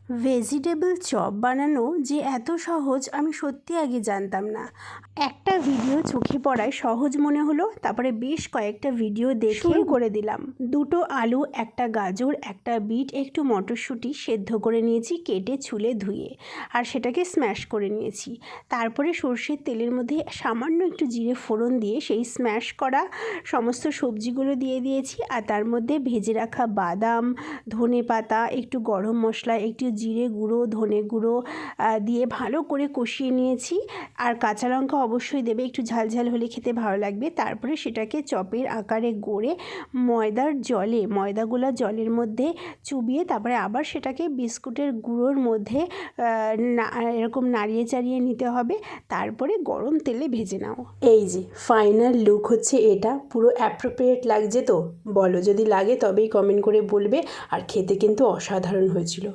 Vegetable chop বানানো যে এত সহজ আমি সত্যি আগে জানতাম না। একটা ভিডিও চোখে পড়ায় সহজ মনে হলো, তারপরে বেশ কয়েকটা ভিডিও দেখে শুরু করে দিলাম। দুটো আলু, একটা গাজর, একটা বিট, একটু মটরশুঁটি সেদ্ধ করে নিয়েছি কেটে ছুলে ধুয়ে, আর সেটাকে স্ম্যাশ করে নিয়েছি। তারপরে সর্ষের তেলের মধ্যে সামান্য একটু জিরে ফোড়ন দিয়ে সেই স্ম্যাশ করা সমস্ত সবজিগুলো দিয়ে দিয়েছি, আর তার মধ্যে ভেজে রাখা বাদাম, ধনে পাতা, একটু গরম মশলা, একটু জিরে গুঁড়ো, ধনে গুঁড়ো দিয়ে ভালো করে কষিয়ে নিয়েছি। আর কাঁচা লঙ্কা অবশ্যই দেবে, একটু ঝাল ঝাল হলে খেতে ভালো লাগবে। তারপরে সেটাকে চপের আকারে গড়ে ময়দাগুলো জলের মধ্যে চুবিয়ে তারপরে আবার সেটাকে বিস্কুটের গুঁড়োর মধ্যে এরকম নাড়িয়ে চাড়িয়ে নিতে হবে। তারপরে গরম তেলে ভেজে নাও। এই যে ফাইনাল লুক হচ্ছে এটা। পুরো অ্যাপ্রোপ্রিয়েট লাগছে তো? বলো, যদি লাগে তবেই কমেন্ট করে বলবে। আর খেতে কিন্তু অসাধারণ হয়েছিল।